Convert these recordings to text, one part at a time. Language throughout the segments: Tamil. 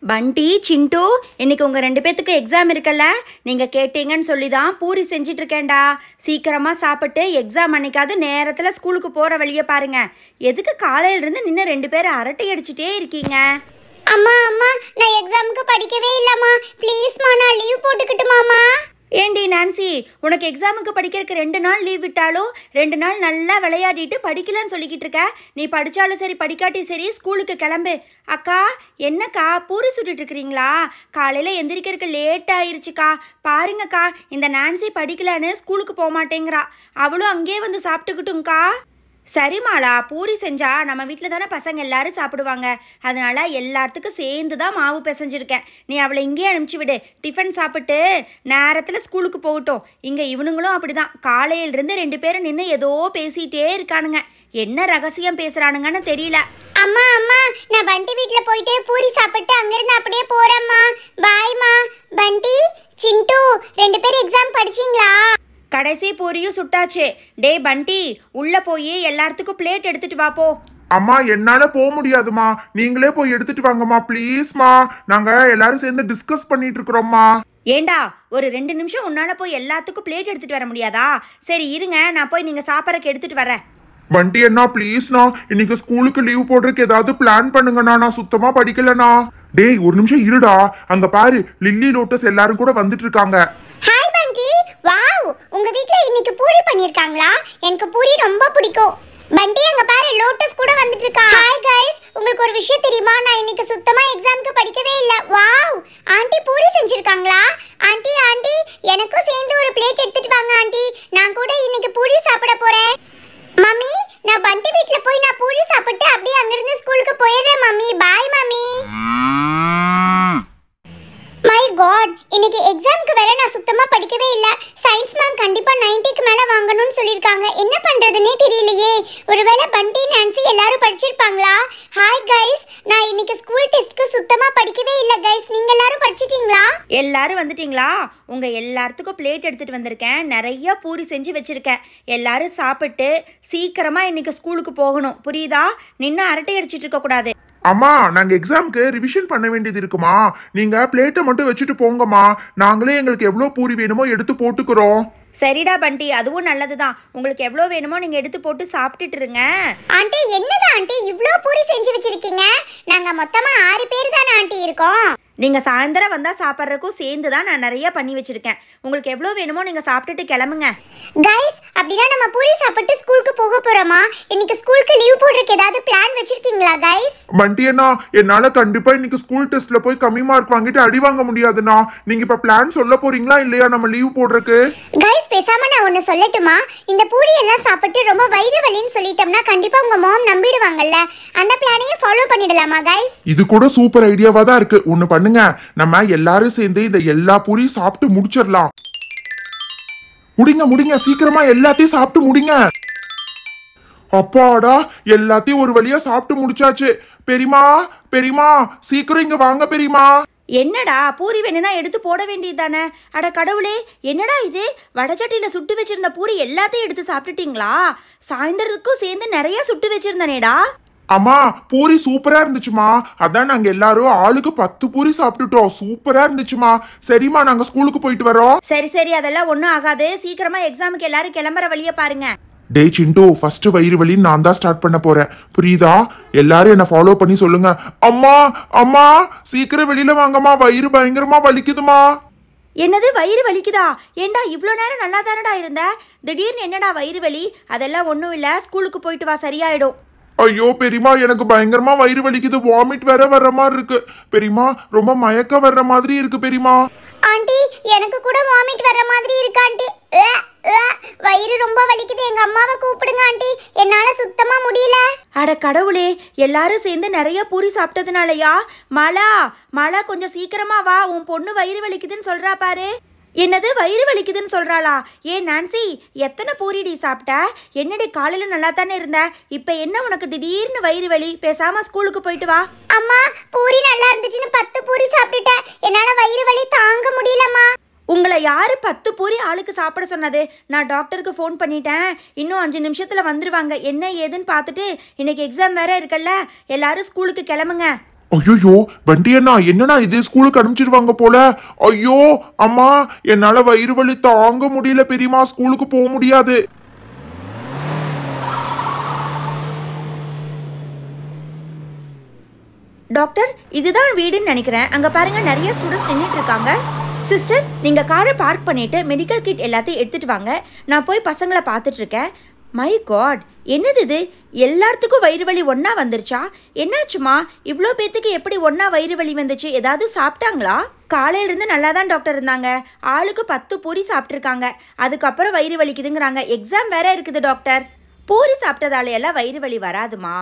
பண்டி சிண்டு இன்னைக்கு உங்கள் ரெண்டு பேர்த்துக்கு எக்ஸாம் இருக்குல்ல. நீங்கள் கேட்டீங்கன்னு சொல்லி தான் பூரி செஞ்சிட்ருக்கேன்டா. சீக்கிரமாக சாப்பிட்டு எக்ஸாம் அன்னைக்காவது நேரத்தில் ஸ்கூலுக்கு போகிற வழியை பாருங்கள். எதுக்கு காலையிலேருந்து நின்று ரெண்டு பேரும் அரட்டை அடிச்சுட்டே இருக்கீங்க? அம்மா அம்மா நான் எக்ஸாமுக்கு படிக்கவே இல்லைம்மா. ப்ளீஸ்மா நான் லீவ் போட்டுக்கிட்டுமாம்மா. ஏண்டி நான்சி, உனக்கு எக்ஸாமுக்கு படிக்கிறதுக்கு 2 நாள் லீவ் விட்டாலும் 2 நாள் நல்லா விளையாடிட்டு படிக்கலன்னு சொல்லிக்கிட்டு இருக்க. நீ படித்தாலும் சரி படிக்காட்டி சரி ஸ்கூலுக்கு கிளம்பு. அக்கா என்னக்கா பூரி சுட்டுட்டு இருக்கிறீங்களா? காலையில் எந்திரிக்கிறதுக்கு லேட் ஆயிருச்சுக்கா. பாருங்கக்கா, இந்த நான்சி படிக்கலன்னு ஸ்கூலுக்கு போக மாட்டேங்கிறா. அவளும் அங்கேயே வந்து சாப்பிட்டுக்கிட்டுங்க்கா. சரிமாளா, பூரி செஞ்சா நம்ம வீட்டில் தானே பசங்க எல்லாரும் சாப்பிடுவாங்க. அதனால எல்லாத்துக்கும் சேர்ந்து தான் மாவு பிசைஞ்சிருக்கேன். நீ அவளை இங்கேயே அனுப்பிச்சி விடு. டிஃபன் சாப்பிட்டு நேரத்தில் ஸ்கூலுக்கு போகட்டும். இங்கே இவனுங்களும் அப்படி தான். காலையிலிருந்து 2 பேரும் நின்று ஏதோ பேசிகிட்டே இருக்கானுங்க. என்ன ரகசியம் பேசுகிறானுங்கன்னு தெரியல. அம்மா அம்மா நான் பண்டி வீட்டில் போயிட்டு பூரி சாப்பிட்டு அங்கேருந்து அப்படியே போகிறேம்மா. பாய்மா. பண்டி சிண்டு 2 பேரும் எக்ஸாம் படிச்சிங்களா? கடைசி பூரியும் சுட்டாச்சு. டே பண்டி, உள்ளே போய் எல்லாத்துக்கும் பிளேட் எடுத்துட்டு வாப்போ. அம்மா என்னால போக முடியாதுமா, நீங்களே போய் எடுத்துட்டு வாங்கம்மா ப்ளீஸ்மா. நாங்க எல்லாரும் சேர்ந்து டிஸ்கஸ் பண்ணிட்டு இருக்கிறோம்மா. ஏண்டா, ஒரு 2 நிமிஷம் உன்னால போய் எல்லாத்துக்கும் பிளேட் எடுத்துட்டு வர முடியாதா? சரி இருங்க, நான் போய் நீங்க சாப்பிட்றக்கு எடுத்துட்டு வரேன். வண்டி அண்ணா ப்ளீஸ்ண்ணா, இன்னைக்கு ஸ்கூலுக்கு லீவ் போடுறதுக்கு ஏதாவது பிளான் பண்ணுங்கண்ணா. நான் சுத்தமா படிக்கலண்ணா. டேய் ஒரு நிமிஷம் இருடா, அங்க பாரு லில்லி லோட்டஸ் எல்லாரும் கூட வந்துட்டு இருக்காங்க. ஹாய் பண்டி. வாவ், உங்க வீட்ல இன்னைக்கு பூரி பண்ணிருக்காங்களா? எனக்கு பூரி ரொம்ப பிடிக்கும். பண்டி அங்க பாரு லோட்டஸ் கூட வந்துட்டு இருக்கா. ஹாய் गाइस, உங்களுக்கு ஒரு விஷயம் தெரியுமா? நான் இன்னைக்கு சுத்தமா எக்ஸாம்க்கு படிக்கவே இல்ல. வாவ், ஆண்டி பூரி செஞ்சிருக்காங்களா? ஆண்டி ஆண்டி எனக்கும் சேர்ந்து ஒரு பிளேட் எடுத்துட்டு வாங்க ஆண்டி. நான் கூட இன்னைக்கு பூரி சாப்பிட போறேன். மம்மி நான் பண்டி வீட்ல போய் நான் பூரி சாப்பிட்டு அப்படியே அங்க இருந்து ஸ்கூலுக்கு போயிடுறேன் mummy. Bye mummy. My God, இன்னைக்கு எக்ஸாம்க்கு வேற நான் சுத்தமா படிக்கவே இல்ல. சயின்ஸ் மேம் கண்டிப்பா 90க்கு மேல வாங்கணும்னு சொல்லிருக்காங்க. என்ன பண்றதுன்னே தெரியலையே. ஒருவேளை பண்டி நான்சி எல்லாரும் படிச்சிருப்பாங்களா? ஹாய் गाइस, நான் இன்னைக்கு ஸ்கூல் டெஸ்ட்க்கு சுத்தமா படிக்கவே இல்ல गाइस. நீங்க எல்லாரும் படிச்சிட்டீங்களா? எல்லாரும் வந்துட்டீங்களா? உங்க எல்லாத்துக்கும் பிளேட் எடுத்துட்டு வந்திருக்கேன். நிறைய பூரி செஞ்சு வச்சிருக்கேன். எல்லாரும் சாப்பிட்டு சீக்கிரமா இன்னைக்கு ஸ்கூலுக்கு போகணும். புரியுதா? நின்று அரட்டை அடிச்சிட்டு இருக்க கூடாது. அம்மா நாங்க எக்ஸாம்க்கு ரிவிஷன் பண்ண வேண்டியது இருக்குமா, நீங்க பிளேட்டை மட்டும் வச்சுட்டு போங்கம்மா. நாங்களே எங்களுக்கு எவ்வளவு பூரி வேணுமோ எடுத்து போட்டுக்கிறோம். சரிடா பண்டி, அதுவும் நல்லதுதான். உங்களுக்கு எவ்வளோ வேணுமோ நீங்க எடுத்து போட்டு சாப்பிட்டுட்டு இருங்க. ஆண்டி என்னதான் ஆண்டி இவ்ளோ பூரி செஞ்சு வச்சிருக்கீங்க? நாங்க மொத்தமா 6 பேர் தான ஆண்டி இருக்கோம். நீங்க சாயந்தரம் வந்தா சாப்பிட்றதுக்கும் சேர்ந்து தான் நான் நிறைய பண்ணி வச்சிருக்கேன். உங்களுக்கு எவ்வளோ வேணுமோ நீங்க சாப்பிட்டுட்டு கிளம்புங்க. गाइस, அப்படினா நம்ம பூரி சாப்பிட்டு ஸ்கூலுக்கு போக போறோமா? இன்னைக்கு ஸ்கூலுக்கு லீவ் போடுறதுக்கு ஏதாவது பிளான் வச்சிருக்கீங்களா गाइस? வண்டி அண்ணா என்னால கண்டிப்பா இன்னைக்கு ஸ்கூல் டெஸ்ட்ல போய் கம்மி மார்க் வாங்கிட்டு அடி வாங்க முடியாதுண்ணா. நீங்க இப்ப பிளான் சொல்ல போறீங்களா இல்லையா நம்ம லீவ் போடுறதுக்கு? गाइस பேசாம நான் ஒன்னு சொல்லட்டுமா? இந்த பூரி எல்லாம் சாப்பிட்டு ரொம்ப வயிறு வலின்னு சொல்லிட்டோம்னா கண்டிப்பா உங்க மாம் நம்பிடுவாங்கல்ல. அந்த பிளானையே ஃபாலோ பண்ணிடலாமா गाइस? இது கூட சூப்பர் ஐடியாவா தான் இருக்கு. ஒன்னு பண்ணுங்க, நம்ம எல்லாரும் சேர்ந்து இந்த எல்லா பூரியும் சாப்பிட்டு முடிச்சிடலாம். முடிங்க முடிங்க, சீக்கிரமா எல்லாத்தையும் சாப்பிட்டு முடிங்க. அப்பாடா, எல்லாத்தையும் ஒரு வழியா சாப்பிட்டு முடிச்சாச்சு. பெரியமா பெரியமா சீக்கிரம் இங்க வாங்க பெரியமா. என்னடா, பூரி வேணும்னா எடுத்து போட வேண்டியது தானே? அட கடவுளே, என்னடா இது? வடச்சட்டியில் சுட்டு வச்சிருந்த பூரி எல்லாத்தையும் எடுத்து சாப்பிட்டுட்டீங்களா? சாயந்தரத்துக்கும் சேர்ந்து நிறைய சுட்டு வச்சிருந்தனேடா. அம்மா பூரி சூப்பரா இருந்துச்சுமா. அதான் நாங்க எல்லாரும் ஆளுக்கு 10 பூரி சாப்பிட்டுட்டோம். சூப்பரா இருந்துச்சுமா. சரிம்மா நாங்க ஸ்கூலுக்கு போயிட்டு வரோம். சரி சரி, அதெல்லாம் ஒன்றும் ஆகாது. சீக்கிரமா எக்ஸாமுக்கு எல்லாரும் கிளம்புற வழியை பாருங்க. டே சிண்டு, ஃபர்ஸ்ட் வயிறு வலி நான் தான் ஸ்டார்ட் பண்ண போறேன். புரியுதா? எல்லாரும் என்ன ஃபாலோ பண்ணி சொல்லுங்க. அம்மா அம்மா சீக்கிரம் வெளியில வாங்கம்மா, வயிறு பயங்கரமா வலிக்குதுமா. என்னது வயிறு வலிக்குதா? ஏண்டா இவ்வளோ நேரம் நல்லா தானடா இருந்த? திடீர்னு என்னடா வயிறு வலி? அதெல்லாம் ஒன்றும் இல்லை, ஸ்கூலுக்கு போயிட்டு வா, சரியாயிடும். ஐயோ பெரியமா, எனக்கு பயங்கரமா வயிறு வலிக்குது. வாமிட் வேற வர்ற மாதிரி இருக்கு பெரியமா. ரொம்ப மயக்கம் வர்ற மாதிரி இருக்கு பெரியமா. ஆண்டி எனக்கு கூட வாமிட் வர்ற மாதிரி இருக்கு ஆண்டி. வயிறு ரொம்ப வலிக்குது. எங்க அம்மாவை கூப்பிடுங்க ஆண்டி, என்னால சுத்தமா முடியல. அட கடவுளே, எல்லாரும் சேர்ந்து நிறைய பூரி சாப்பிட்டதுனாலயா? மலா கொஞ்சம் சீக்கிரமா வா, உன் பொண்ணு வயிறு வலிக்குதுன்னு சொல்றா பாரு. என்னது வயிறு வலிக்குதுன்னு சொல்றாளா? ஏன் நான்சி, எத்தனை பூரிடி சாப்பிட்ட? என்னடி காலையில் நல்லா தானே இருந்த, இப்போ என்ன உனக்கு திடீர்னு வயிறு வலி? பேசாம ஸ்கூலுக்கு போயிட்டு வா. அம்மா பூரி நல்லா இருந்துச்சுன்னு 10 பூரி சாப்பிட்டுட்டேன். என்னால வயிறு வலி தாங்க முடியலம்மா. உங்களை யாரு 10 பூரி ஆளுக்கு சாப்பிட சொன்னது? நான் டாக்டருக்கு ஃபோன் பண்ணிட்டேன். இன்னும் 5 நிமிஷத்துல வந்துருவாங்க. என்ன ஏதுன்னு பார்த்துட்டு இன்னைக்கு எக்ஸாம் வேற இருக்குல்ல, எல்லாரும் ஸ்கூலுக்கு கிளம்புங்க. ஐயோ பண்டி அண்ணா என்னண்ணா இது ஸ்கூலுக்கு அனுப்பிச்சிருவாங்க போல. ஐயோ அம்மா என்னால வயிறு வலி தாங்க முடியல பெரியமா, ஸ்கூலுக்கு போக முடியாது. டாக்டர் இதுதான் வீடுன்னு நினைக்கிறேன். அங்க பாருங்க நிறைய ஸ்டூடெண்ட்ஸ் நின்றுட்டு இருக்காங்க. சிஸ்டர் நீங்க காரை பார்க் பண்ணிட்டு மெடிக்கல் கிட் எல்லாத்தையும் எடுத்துட்டு வாங்க. நான் போய் பசங்களை பார்த்துட்டு இருக்கேன். மை காட், என்னது இது? எல்லாத்துக்கும் வயிறு வலி ஒன்றா வந்துருச்சா? என்னாச்சுமா? இவ்வளோ பேர்த்துக்கு எப்படி ஒன்றா வயிறு வலி வந்துச்சு? ஏதாவது சாப்பிட்டாங்களா? காலையிலேருந்து நல்லா தான் டாக்டர் இருந்தாங்க. ஆளுக்கு 10 பூரி சாப்பிட்ருக்காங்க. அதுக்கப்புறம் வயிறு வலிக்குதுங்கிறாங்க. எக்ஸாம் வேற இருக்குது டாக்டர். பூரி சாப்பிட்டதால எல்லாம் வயிறு வலி வராதுமா.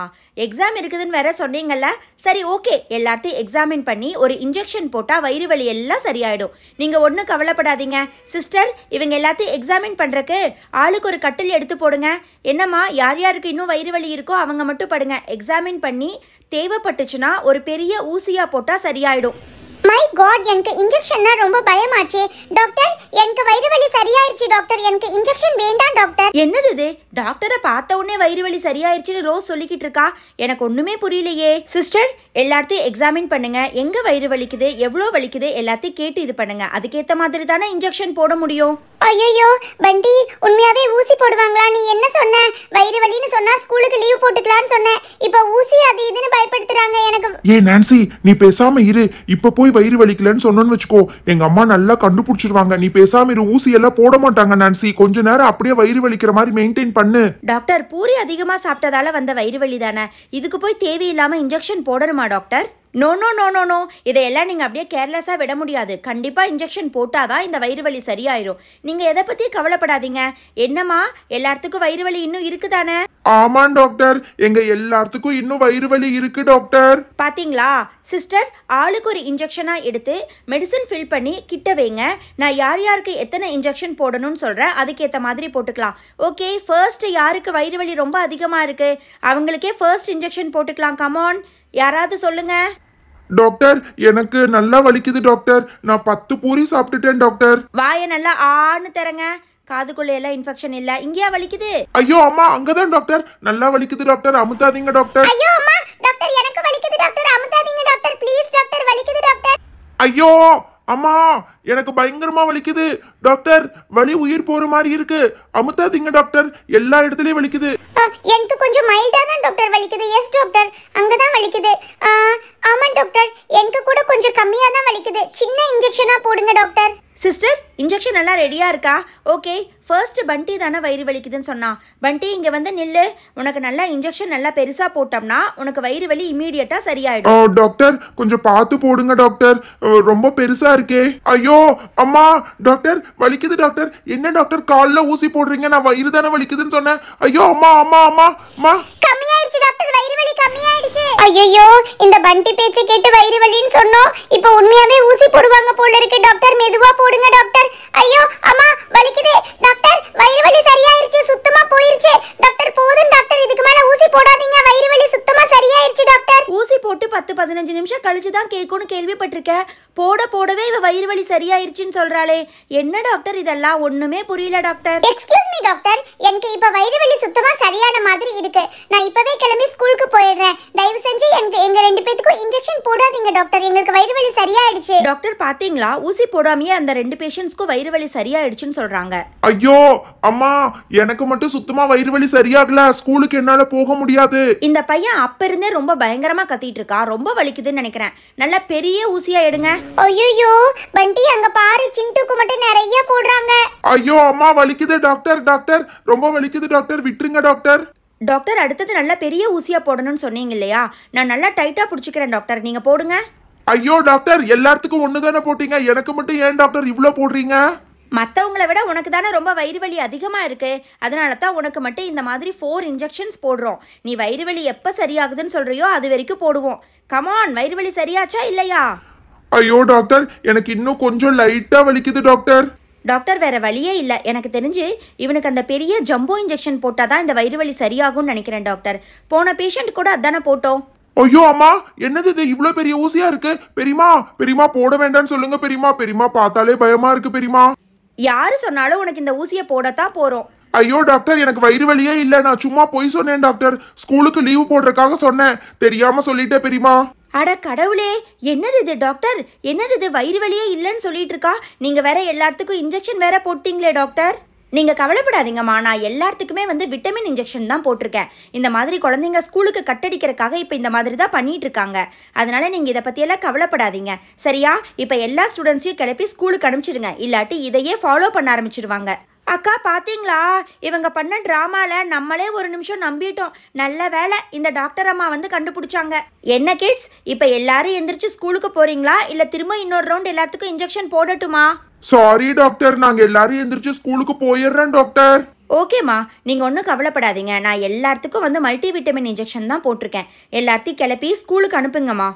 எக்ஸாம் இருக்குதுன்னு வேற சொன்னீங்கல்ல. சரி ஓகே, எல்லாத்தையும் எக்ஸாமின் பண்ணி ஒரு இன்ஜெக்ஷன் போட்டால் வயிறு வலி எல்லாம் சரியாயிடும். நீங்கள் ஒன்றும் கவலைப்படாதீங்க. சிஸ்டர் இவங்க எல்லாத்தையும் எக்ஸாமின் பண்ணுறக்கு ஆளுக்கு ஒரு கட்டில் எடுத்து போடுங்க. என்னம்மா யார் யாருக்கு இன்னும் வயிறு வலி இருக்கோ அவங்க மட்டும் படுங்க. எக்ஸாமின் பண்ணி தேவைப்பட்டுச்சுன்னா ஒரு பெரிய ஊசியாக போட்டால் சரியாயிடும். மை காட், எனக்கு இன்ஜெக்ஷன்னா ரொம்ப பயமாச்சு. டாக்டர் எனக்கு வயிறு வலி சரியாயிருச்சு டாக்டர், எனக்கு இன்ஜெக்ஷன் வேண்டாம் டாக்டர். என்னது இது? டாக்டரை பார்த்த உடனே வயிறு வலி சரியாயிருச்சுன்னு ரோஸ் சொல்லிக்கிட்டு இருக்கா. எனக்கு ஒண்ணுமே புரியலையே. சிஸ்டர் எல்லாத்தையும் எக்ஸாமின் பண்ணுங்க. எங்க வயிறு வலிக்குது, எவ்வளோ வலிக்குது எல்லாத்தையும் கேட்டு இது பண்ணுங்க. அதுக்கேற்ற மாதிரி தானே இன்ஜெக்ஷன் போட முடியும். ஐயோ பண்டி, உண்மையாவே ஊசி போடுவாங்களா? நீ என்ன சொன்ன? வயிறு வலின்னு சொன்னா ஸ்கூலுக்கு லீவ் போட்டுக்கலாம்னு சொன்னேன். இப்போ ஊசி அது இதுன்னு பயப்படுத்துறாங்க எனக்கு. ஏ நான்சி நீ பேசாம இரு. இப்ப போய் வயிறு வலிக்கலன்னு சொன்னோன்னு வச்சுக்கோ, எங்க அம்மா நல்லா கண்டுபிடிச்சிருவாங்க. நீ பேசாம இரு. ஊசி எல்லாம் போட மாட்டாங்க நான்சி. கொஞ்ச நேரம் அப்படியே வயிறு வலிக்கிற மாதிரி மெயின்டைன் பண்ணு. டாக்டர் பூரி அதிகமா சாப்பிட்டதால வந்த வயிறு வலி தானே, இதுக்கு போய் தேவையில்லாம இன்ஜெக்ஷன் போடணுமா doctor? No no no no no, இதையெல்லாம் நீங்கள் அப்படியே கேர்லெஸ்ஸாக விட முடியாது. கண்டிப்பாக இன்ஜெக்ஷன் போட்டால் தான் இந்த வயிறு வலி சரியாயிரும். நீங்கள் எதை பற்றி கவலைப்படாதீங்க. என்னம்மா எல்லாத்துக்கும் வயிறு வலி இன்னும் இருக்குதானே? ஆமாம் டாக்டர், எங்க எல்லாத்துக்கும் இன்னும் வயிறு வலி இருக்கு டாக்டர். பாத்தீங்களா சிஸ்டர், ஆளுக்கு ஒரு இன்ஜெக்ஷனாக எடுத்து மெடிசன் ஃபில் பண்ணி கிட்ட வைங்க. நான் யார் யாருக்கு எத்தனை இன்ஜெக்ஷன் போடணும்னு சொல்கிறேன், அதுக்கேற்ற மாதிரி போட்டுக்கலாம். ஓகே, ஃபர்ஸ்ட் யாருக்கு வயிறு வலி ரொம்ப அதிகமாக இருக்குது அவங்களுக்கே ஃபர்ஸ்ட் இன்ஜெக்ஷன் போட்டுக்கலாம். கமான், யாராவது சொல்லுங்க. டாக்டர் எனக்கு நல்லா வலிக்குது டாக்டர். நான் 10 பூரி சாப்பிட்டுட்டேன் டாக்டர். வாயை நல்லா ஆன்னு தரங்க. காதுக்குள்ள எல்லாம் இன்ஃபெக்ஷன் இல்ல. இங்கேயா வலிக்குது? ஐயோ அம்மா அங்கதான் டாக்டர். நல்லா வலிக்குது டாக்டர், அமுத்தாதீங்க டாக்டர். ஐயோ அம்மா, டாக்டர் எனக்கு வலிக்குது டாக்டர், அமுத்தாதீங்க டாக்டர், ப்ளீஸ் டாக்டர், வலிக்குது டாக்டர். ஐயோ அம்மா எனக்கு பயங்கரமா வலிக்குது டாக்டர். வலி உயிர் போற மாதிரி இருக்கு, அமுத்தாதீங்க டாக்டர். எல்லா இடத்துலயும் வலிக்குது. எனக்கு கொஞ்சம் மைல்டா தான் டாக்டர் வலிக்குது. எஸ் டாக்டர், அங்கதான் வலிக்குது. ஆமா டாக்டர், எனக்கு கூட கொஞ்சம் கம்மியா தான் வலிக்குது. சின்ன இன்ஜெக்ஷனா போடுங்க டாக்டர். சிஸ்டர் இன்ஜெக்ஷன் எல்லாம் ரெடியா இருக்கா? ஓகே, ஃபர்ஸ்ட் பண்டி தானே வயிறு வலிக்குதுன்னு சொன்னா. பண்டி இங்க வந்து நில்லு. உனக்கு நல்லா இன்ஜெக்ஷன் நல்லா பெருசா போட்டோம்னா உனக்கு வயிறு வலி இமீடியட்டா சரியாயிடும். டாக்டர் கொஞ்சம் பார்த்து போடுங்க டாக்டர், ரொம்ப பெருசா இருக்கே. ஐயோ அம்மா டாக்டர் வலிக்குது டாக்டர். என்ன டாக்டர் கால்ல ஊசி போடுறீங்க? நான் வயிறு தானே வலிக்குதுன்னு சொன்னேன். ஐயோ அம்மா அம்மா அம்மா அம்மா. கம்மியாயிடுச்சு டாக்டர், வயிறு வலி கம்மியாயிடுச்சு. ஐயோ இந்த பண்டி பேச்சை கேட்டு வயிறு வலின்னு சொன்னோம். இப்போ உண்மையாவே ஊசி போடுவாங்க போல இருக்கு டாக்டர். மெதுவா போடுங்க டாக்டர். ஐயோ அம்மா வலிக்குது டாக்டர், வயிறு வலி சரியாயிருச்சு, சுத்தமா போயிருச்சு டாக்டர். போதும் டாக்டர், இதுக்கு மேல ஊசி போடாதீங்க. வயிறு வலி சுத்தமா சரியாயிருச்சு டாக்டர். ஊசி போட்டு 10-15 நிமிஷம் கழிச்சு தான் கேட்கும்னு கேள்விப்பட்டிருக்கேன். போடவே இவ வயிறு வலி சரியாயிருச்சுன்னு சொல்றாளே. என்ன டாக்டர் இதெல்லாம்? ஒண்ணுமே புரியல டாக்டர். எக்ஸ்கியூஸ் மீ டாக்டர், எனக்கு இப்ப வயிறு வலி சுத்தமா சரியான மாதிரி இருக்கு. நான் இப்பவே கிளம்பி ஸ்கூலுக்கு போயிடுறேன். தயவு செஞ்சு எங்க 2 பேத்துக்கும் இன்ஜெக்ஷன் போடாதீங்க டாக்டர். எங்களுக்கு வயிறு வலி சரியாயிடுச்சு. டாக்டர் பாத்தீங்களா, ஊசி போடாமையே அந்த 2 பேஷண்ட்ஸ்க்கும் வயிறு வலி சரியாயிடுச்சுன்னு சொல்றாங்க. ஐயோ அம்மா எனக்கு மட்டும் சுத்தமா வயிறு வலி சரியாகல. ஸ்கூலுக்கு என்னால போக முடியாது. இந்த பையன் அப்ப இருந்தே ரொம்ப பயங்கரமா கத்திட்டு இருக்கா. ரொம்ப வலிக்குதுன்னு நினைக்கிறேன். நல்ல பெரிய ஊசியா எடுங்க. ஐயோ பண்டி, அங்க பாரு, சிண்டுக்கு மட்டும் நிறைய போடுறாங்க. ஐயோ அம்மா வலிக்குது டாக்டர். டாக்டர் ரொம்ப வலிக்குது டாக்டர், விட்டுருங்க டாக்டர். டாக்டர் அடுத்தது நல்ல பெரிய ஊசியா போடணும்னு சொன்னீங்க இல்லையா? நான் நல்லா டைட்டா பிடிச்சிக்கிறேன் டாக்டர், நீங்க போடுங்க. ஐயோ டாக்டர் எல்லாத்துக்கும் ஒண்ணு தானே போட்டீங்க, எனக்கு மட்டும் ஏன் டாக்டர் இவ்ளோ போடுறீங்க? மற்றவங்களை விட உனக்கு தானே ரொம்ப வயிறு வலி அதிகமாக இருக்கு. அதனால தான் உனக்கு மட்டும் இந்த மாதிரி 4 இன்ஜெக்ஷன்ஸ் போடுறோம். நீ வயிறு வலி எப்போ சரியாகுதுன்னு சொல்றியோ அது வரைக்கும் போடுவோம். கமான், வயிறு வலி சரியாச்சா இல்லையா? ஐயோ டாக்டர் எனக்கு இன்னும் கொஞ்சம் லைட்டா வலிக்குது டாக்டர். டாக்டர் வேற வழியே இல்லை. எனக்கு தெரிஞ்சு இவனுக்கு அந்த பெரிய ஜம்போ இன்ஜெக்ஷன் போட்டால் தான் இந்த வயிறு வலி சரியாகும்னு நினைக்கிறேன் டாக்டர். போன பேஷண்ட் கூட அதானே போட்டோம். ஐயோ அம்மா என்னது இது இவ்ளோ பெரிய ஊசியா இருக்கு? பெரியமா பெரியமா போட வேண்டாம்னு சொல்லுங்க பெரியமா. பெரியமா பார்த்தாலே பயமா இருக்கு பெரியமா. யாரு சொன்னாலும் உனக்கு இந்த ஊசியை போடத்தான் போறோம். ஐயோ டாக்டர் எனக்கு வயிறு வலியே இல்ல, நான் சும்மா போய் சொன்னேன் டாக்டர். ஸ்கூலுக்கு லீவு போடுறதுக்காக சொன்னேன், தெரியாம சொல்லிட்டேன் பெரியமா. அட கடவுளே, என்னது இது டாக்டர்? என்னது இது? வயிறு வலியே இல்லைன்னு சொல்லிட்டு இருக்கா. நீங்கள் வேற எல்லாத்துக்கும் இன்ஜெக்ஷன் வேற போட்டிங்களே டாக்டர். நீங்கள் கவலைப்படாதீங்கம்மா, நான் எல்லாத்துக்குமே விட்டமின் இன்ஜெக்ஷன் தான் போட்டிருக்கேன். இந்த மாதிரி குழந்தைங்க ஸ்கூலுக்கு கட்டடிக்கிறதுக்காக இப்போ இந்த மாதிரி தான் பண்ணிட்டு இருக்காங்க. அதனால நீங்கள் இதை பற்றியெல்லாம் கவலைப்படாதீங்க சரியா? இப்போ எல்லா ஸ்டூடெண்ட்ஸையும் கிளப்பி ஸ்கூலுக்கு அனுப்பிச்சிடுங்க, இல்லாட்டி இதையே ஃபாலோ பண்ண ஆரம்பிச்சிடுவாங்க. அக்கா பார்த்தீங்களா, இவங்க பண்ண ட்ராமாவில் நம்மளே ஒரு நிமிஷம் நம்பிட்டோம். நல்ல வேலை இந்த டாக்டர் அம்மா கண்டுபிடிச்சாங்க. என்ன கிட்ஸ், இப்போ எல்லாரும் எந்திரிச்சு ஸ்கூலுக்கு போறீங்களா, இல்லை திரும்ப இன்னொரு ரவுண்ட் எல்லாத்துக்கும் இன்ஜெக்ஷன் போடட்டுமா? சாரி டாக்டர், நாங்க எல்லாரும் எந்திரிச்சு ஸ்கூலுக்கு போயிடுறேன் டாக்டர். ஓகேம்மா, நீங்கள் ஒன்றும் கவலைப்படாதீங்க. நான் எல்லாத்துக்கும் மல்டி விட்டமின் இன்ஜெக்ஷன் தான் போட்டிருக்கேன். எல்லாத்தையும் கிளப்பி ஸ்கூலுக்கு அனுப்புங்கம்மா.